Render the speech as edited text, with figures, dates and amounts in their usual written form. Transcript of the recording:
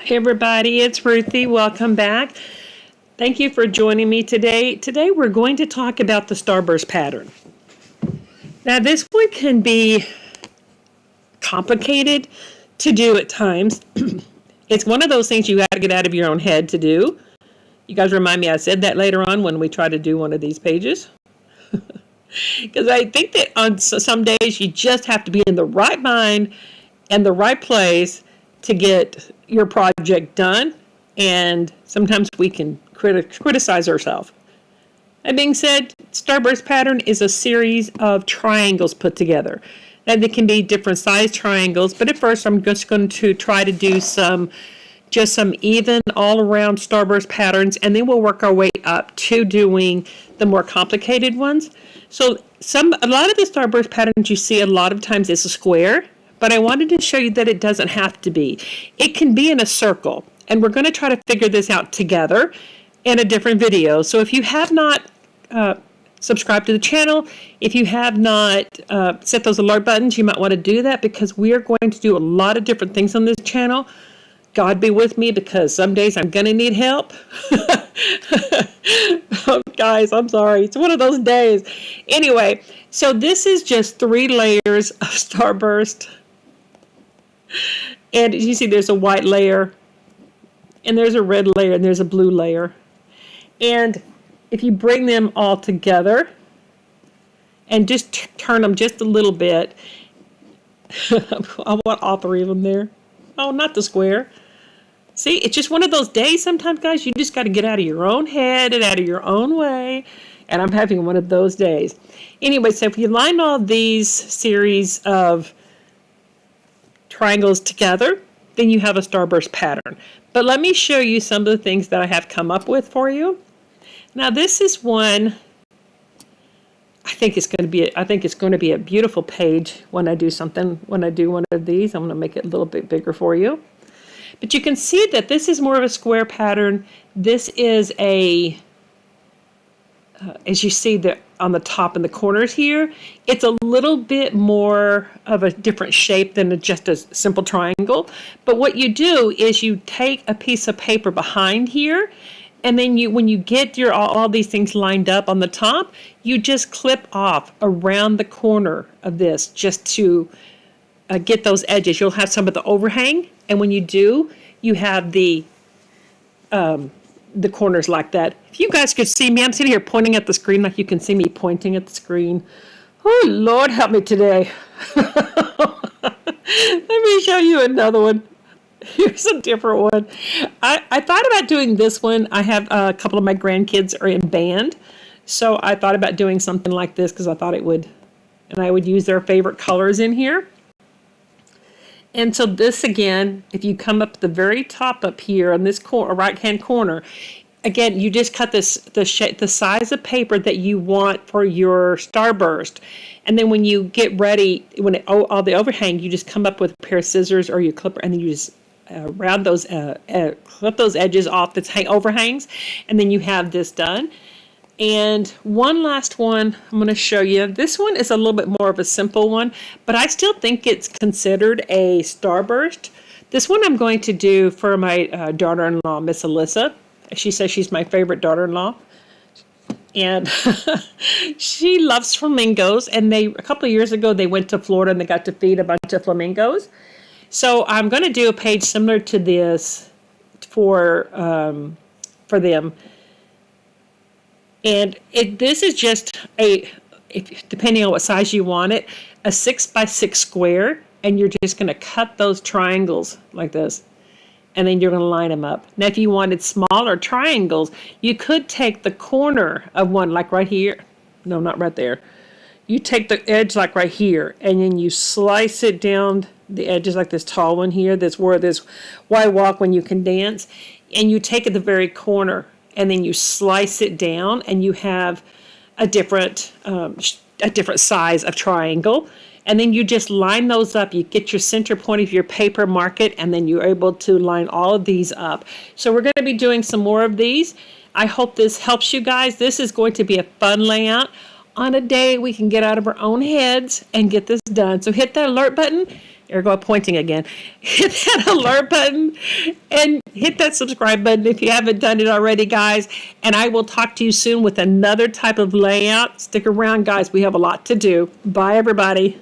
Hey everybody, it's Ruthie. Welcome back. Thank you for joining me today. Today we're going to talk about the Starburst pattern. Now this one can be complicated to do at times. It's one of those things you got to get out of your own head to do. You guys remind me I said that later on when we try to do one of these pages. Because I think that on some days you just have to be in the right mind and the right place to get your project done, and sometimes we can criticize ourselves. That being said, Starburst pattern is a series of triangles put together. Now they can be different size triangles, but at first I'm just going to try to do some even all around Starburst patterns, and then we'll work our way up to doing the more complicated ones. So a lot of the Starburst patterns you see a lot of times is a square, but I wanted to show you that it doesn't have to be. It can be in a circle, and we're going to try to figure this out together in a different video. So if you have not subscribed to the channel, if you have not set those alert buttons, you might want to do that, because we are going to do a lot of different things on this channel. God be with me, because some days I'm going to need help. Oh, guys, I'm sorry. It's one of those days. Anyway, so this is just 3 layers of Starburst. And you see there's a white layer, and there's a red layer, and there's a blue layer. And if you bring them all together and just turn them just a little bit, I want all 3 of them there. Oh, not the square. See, it's just one of those days sometimes, guys. You just got to get out of your own head and out of your own way. And I'm having one of those days. Anyway, so if you line all these series of triangles together, then you have a Starburst pattern. But let me show you some of the things that I have come up with for you. Now this is one. I think it's going to be a beautiful page when I do one of these. I'm going to make it a little bit bigger for you. But you can see that this is more of a square pattern. This is as you see on the top and the corners here, it's a little bit more of a different shape than just a simple triangle. But what you do is you take a piece of paper behind here, and then when you get all these things lined up on the top, you just clip off around the corner of this just to get those edges. You'll have some of the overhang, and when you do, you have the corners like that. If you guys could see me, I'm sitting here pointing at the screen like you can see me pointing at the screen. Oh, Lord, help me today. Let me show you another one. Here's a different one. I thought about doing this one. I have a couple of my grandkids are in band, so I thought about doing something like this because I thought it would, and I would use their favorite colors in here. And so this, again, if you come up to the very top up here on this right-hand corner, again, you just cut the size of paper that you want for your Starburst. And then when you get ready, all the overhang, you just come up with a pair of scissors or your clipper, and then you just clip those edges off that's overhangs, and then you have this done. And one last one I'm going to show you. This one is a little bit more of a simple one, but I still think it's considered a Starburst. This one I'm going to do for my daughter-in-law, Miss Alyssa. She says she's my favorite daughter-in-law. And she loves flamingos. And a couple of years ago, they went to Florida and they got to feed a bunch of flamingos. So I'm going to do a page similar to this for them. And this is just depending on what size you want it, a 6x6 square, and you're just going to cut those triangles like this, and then you're going to line them up. Now, if you wanted smaller triangles, you could take the corner of one, like right here. No, not right there. You take the edge like right here, and then you slice it down the edges like this tall one here. That's where this why walk when you can dance, and you take it the very corner, and then you slice it down, and you have a different size of triangle. And then you just line those up. You get your center point of your paper, mark it, and then you're able to line all of these up. So we're going to be doing some more of these. I hope this helps you guys. This is going to be a fun layout. On a day we can get out of our own heads and get this done. So hit that alert button There go pointing again. Hit that alert button and hit that subscribe button if you haven't done it already, guys. And I will talk to you soon with another type of layout. Stick around, guys. We have a lot to do. Bye, everybody.